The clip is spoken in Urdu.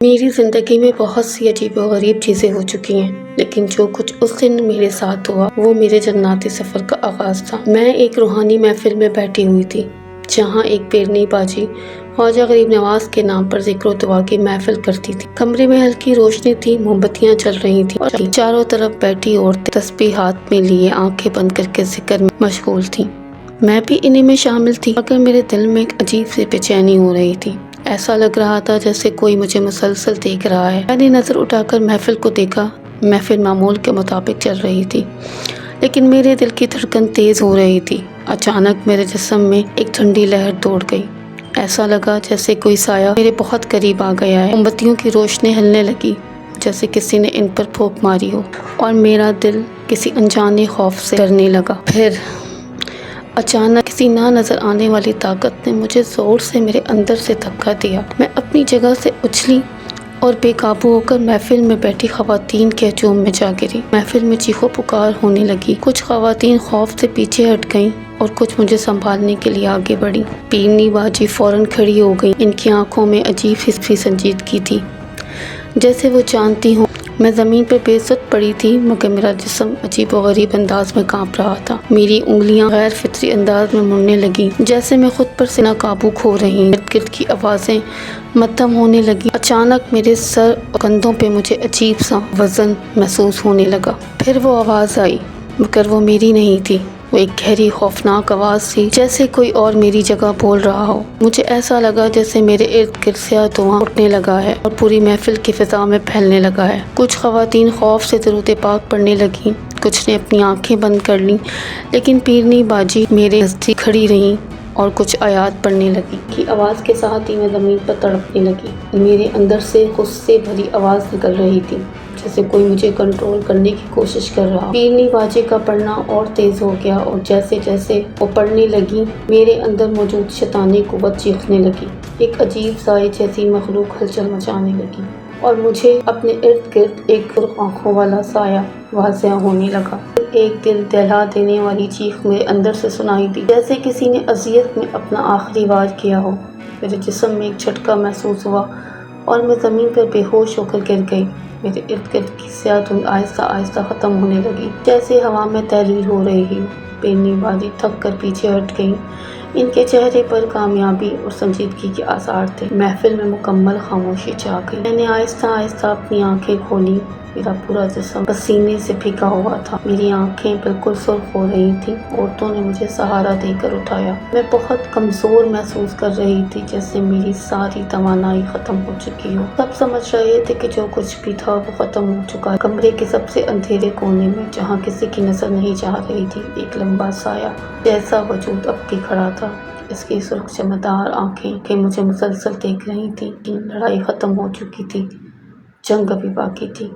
میری زندگی میں بہت سی عجیب و غریب چیزیں ہو چکی ہیں، لیکن جو کچھ اس دن میرے ساتھ ہوا وہ میرے جناتی سفر کا آغاز تھا۔ میں ایک روحانی محفل میں بیٹھی ہوئی تھی، جہاں ایک پیرنی باجی خواجہ غریب نواز کے نام پر ذکر و دعا کی محفل کرتی تھی۔ کمرے میں ہلکی روشنی تھی، موم بتیاں جل رہی تھیں اور چاروں طرف بیٹھی عورتیں تسبیح ہاتھ میں لیے آنکھیں بند کر کے ذکر میں مشغول تھیں۔ میں بھی انہیں میں شامل تھی، مگر میرے دل میں ایک عجیب سی بے چینی ہو رہی تھی۔ ایسا لگ رہا تھا جیسے کوئی مجھے مسلسل دیکھ رہا ہے۔ میں نے نظر اٹھا کر محفل کو دیکھا۔ محفل معمول کے مطابق چل رہی تھی، لیکن میرے دل کی دھڑکن تیز ہو رہی تھی۔ اچانک میرے جسم میں ایک ٹھنڈی لہر دوڑ گئی۔ ایسا لگا جیسے کوئی سایہ میرے بہت قریب آ گیا ہے۔ موم بتیوں کی روشنی ہلنے لگی جیسے کسی نے ان پر پھونک ماری ہو، اور میرا دل کسی انجانے خوف سے ڈرنے لگا۔ پھر اچانک کسی نہ نظر آنے والی طاقت نے مجھے زور سے میرے اندر سے دھکا دیا۔ میں اپنی جگہ سے اچھلی اور بے قابو ہو کر محفل میں بیٹھی خواتین کے ہجوم میں جا گری۔ محفل میں چیخو پکار ہونے لگی۔ کچھ خواتین خوف سے پیچھے ہٹ گئیں اور کچھ مجھے سنبھالنے کے لیے آگے بڑھیں۔ پیرنی باجی فوراً کھڑی ہو گئی۔ ان کی آنکھوں میں عجیب سی سنجیدگی تھی، جیسے وہ جانتی ہوں۔ میں زمین پر بے سد پڑی تھی، مگر میرا جسم عجیب و غریب انداز میں کانپ رہا تھا۔ میری انگلیاں غیر فطری انداز میں مڑنے لگیں، جیسے میں خود پر سے قابو کھو رہی ہوں۔ ارد گرد کی آوازیں مدھم ہونے لگیں۔ اچانک میرے سر اور کندھوں پہ مجھے عجیب سا وزن محسوس ہونے لگا۔ پھر وہ آواز آئی، مگر وہ میری نہیں تھی۔ وہ ایک گہری خوفناک آواز تھی، جیسے کوئی اور میری جگہ بول رہا ہو۔ مجھے ایسا لگا جیسے میرے ارد گرد سیاہ دھواں اٹھنے لگا ہے اور پوری محفل کی فضا میں پھیلنے لگا ہے۔ کچھ خواتین خوف سے درود پاک پڑھنے لگیں، کچھ نے اپنی آنکھیں بند کر لیں، لیکن پیرنی باجی میرے نزدیک کھڑی رہیں اور کچھ آیات پڑھنے لگی۔ کی آواز کے ساتھ ہی میں زمین پر تڑپنے لگی۔ میرے اندر سے غصے بھری آواز نکل رہی تھی، جیسے کوئی مجھے کنٹرول کرنے کی کوشش کر رہا۔ پیرنی باجی کا پڑھنا اور تیز ہو گیا، اور جیسے جیسے وہ پڑھنے لگی میرے اندر موجود شیطانی قوت چیخنے لگی۔ ایک عجیب سائے جیسی مخلوق ہلچل مچانے لگی، اور مجھے اپنے ارد گرد ایک سرخ آنکھوں والا سایہ واضح ہونے لگا۔ ایک دل دہلا دینے والی چیخ میرے اندر سے سنائی دی، جیسے کسی نے اذیت میں اپنا آخری وار کیا ہو۔ میرے جسم میں ایک جھٹکا محسوس ہوا اور میں زمین پر بے ہوش ہو کر گر گئی۔ میرے ارد گرد کی سیاہ دھند آہستہ آہستہ ختم ہونے لگی، جیسے ہوا میں تحریر ہو رہی ہو۔ پیرنی باجی تھک کر پیچھے ہٹ گئیں۔ ان کے چہرے پر کامیابی اور سنجیدگی کے آثار تھے۔ محفل میں مکمل خاموشی چھا گئی۔ میں نے آہستہ آہستہ اپنی آنکھیں کھولیں۔ میرا پورا جسم پسینے سے بھیگا ہوا تھا، میری آنکھیں بالکل سرخ ہو رہی تھیں۔ عورتوں نے مجھے سہارا دے کر اٹھایا۔ میں بہت کمزور محسوس کر رہی تھی، جیسے میری ساری توانائی ختم ہو چکی ہو۔ سب سمجھ رہے تھے کہ جو کچھ بھی تھا وہ ختم ہو چکا ہے۔ کمرے کے سب سے اندھیرے کونے میں، جہاں کسی کی نظر نہیں جا رہی تھی، ایک لمبا سایہ جیسا وجود اب بھی کھڑا تھا۔ اس کی سرخ چمکدار آنکھیں مجھے مسلسل دیکھ رہی تھیں۔ لڑائی ختم ہو چکی تھی، جنگ ابھی باقی تھی۔